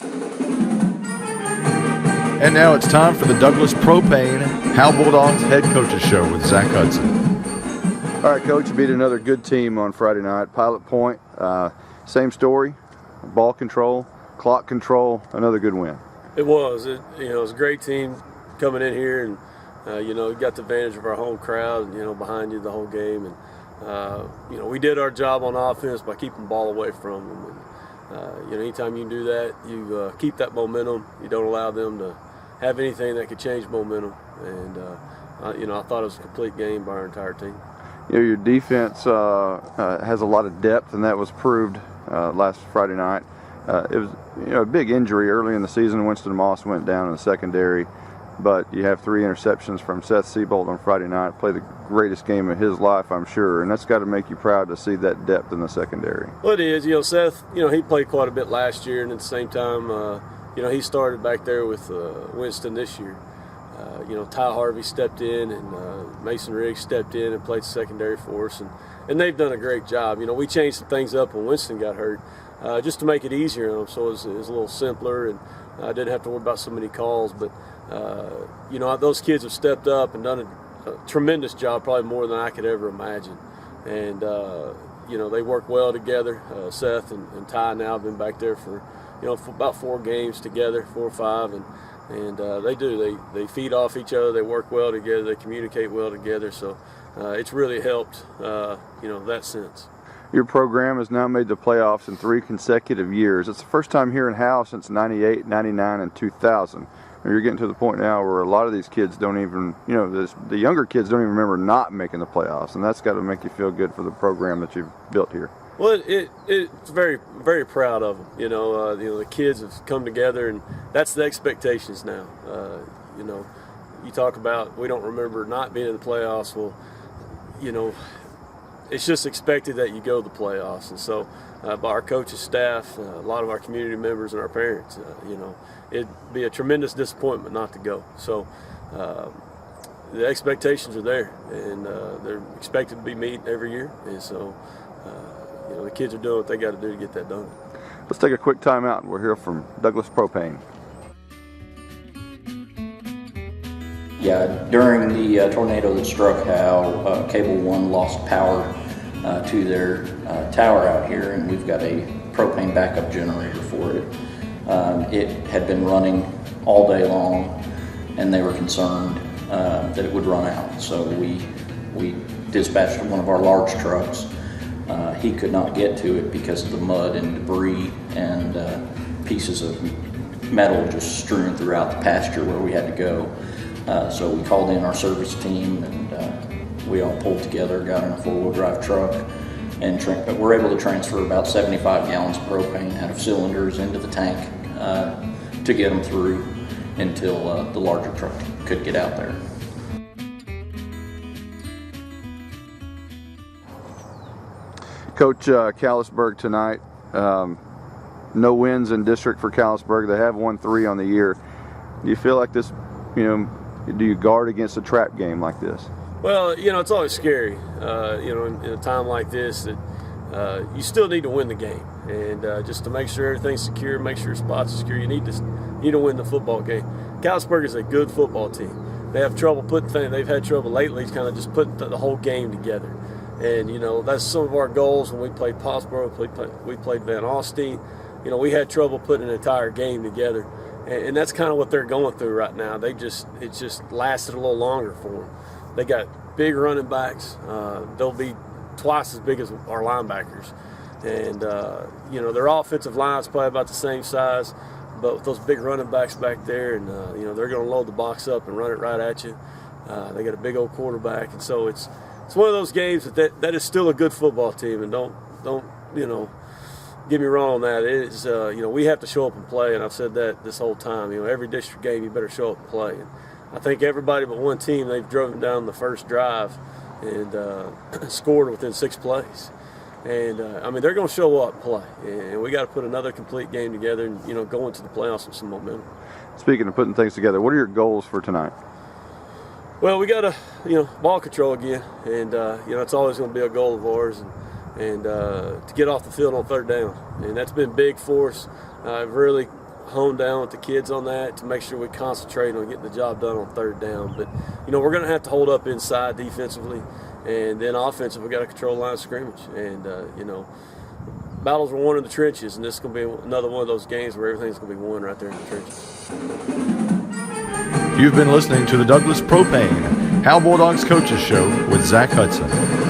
And now it's time for the Douglas Propane Howe Bulldogs Head Coaches Show with Zack Hudson. All right, Coach, you beat another good team on Friday night. Pilot Point, same story, ball control, clock control, another good win. It was. It was a great team coming in here, and you got the advantage of our home crowd, behind you the whole game, and we did our job on offense by keeping the ball away from them. And, anytime you can do that, you keep that momentum. You don't allow them to have anything that could change momentum. And I thought it was a complete game by our entire team. Your defense has a lot of depth, and that was proved last Friday night. It was a big injury early in the season. Winston Moss went down in the secondary, but you have 3 interceptions from Seth Seabolt on Friday night. Played the greatest game of his life, I'm sure, and that's got to make you proud to see that depth in the secondary. Well, it is. Seth, he played quite a bit last year, and at the same time, he started back there with Winston this year. Ty Harvey stepped in, and Mason Riggs stepped in and played secondary for us, and they've done a great job. We changed some things up when Winston got hurt, just to make it easier on them, so it was a little simpler, and I didn't have to worry about so many calls. But those kids have stepped up and done a tremendous job, probably more than I could ever imagine. And they work well together. Seth and Ty now have been back there for about 4 games together, 4 or 5, and they do. They feed off each other. They work well together. They communicate well together. So it's really helped, that sense. Your program has now made the playoffs in 3 consecutive years. It's the first time here in Howe since 98, 99, and 2000. You're getting to the point now where a lot of these kids don't even, the younger kids don't even remember not making the playoffs, and that's got to make you feel good for the program that you've built here. Well, it's very, very proud of them. The kids have come together, and that's the expectations now. You talk about we don't remember not being in the playoffs. Well, it's just expected that you go to the playoffs, and so by our coaches, staff, a lot of our community members, and our parents, it'd be a tremendous disappointment not to go. So the expectations are there, and they're expected to be met every year, and so the kids are doing what they got to do to get that done. Let's take a quick time out, and we'll hear from Douglas Propane. Yeah, during the tornado that struck Howe, Cable One lost power to their tower out here, and we've got a propane backup generator for it. It had been running all day long, and they were concerned that it would run out. So we dispatched one of our large trucks. He could not get to it because of the mud and debris and pieces of metal just strewn throughout the pasture where we had to go. So we called in our service team, and we all pulled together, got in a 4-wheel drive truck, and we're able to transfer about 75 gallons of propane out of cylinders into the tank to get them through until the larger truck could get out there. Coach, Callisburg tonight, no wins in district for Callisburg. They have won 3 on the year. Do you feel like this, do you guard against a trap game like this? Well, it's always scary, in a time like this that you still need to win the game. And just to make sure everything's secure, make sure your spots are secure, you need to win the football game. Callisburg is a good football team. They have trouble they've had trouble lately kind of just putting the whole game together. And, that's some of our goals when we played Pottsboro, we played Van Alstyne. We had trouble putting an entire game together. And that's kind of what they're going through right now. It just lasted a little longer for them. They got big running backs. They'll be twice as big as our linebackers. And, their offensive line's probably about the same size. But with those big running backs back there, and, they're going to load the box up and run it right at you. They got a big old quarterback. And so it's one of those games that is still a good football team, and don't get me wrong on that. It is we have to show up and play, and I've said that this whole time. Every district game you better show up and play. And I think everybody but one team, they've driven down the first drive and scored within 6 plays. And they're going to show up and play, and we got to put another complete game together and go into the playoffs with some momentum. Speaking of putting things together, what are your goals for tonight? Well, we got to, ball control again, and it's always going to be a goal of ours, and to get off the field on 3rd down, and that's been big for us. Really hone down with the kids on that to make sure we concentrate on getting the job done on third down. But, we're going to have to hold up inside defensively, and then offensive, we got to control the line of scrimmage. And, battles were won in the trenches, and this is going to be another one of those games where everything's going to be won right there in the trenches. You've been listening to the Douglas Propane Howe Bulldogs Coaches Show with Zack Hudson.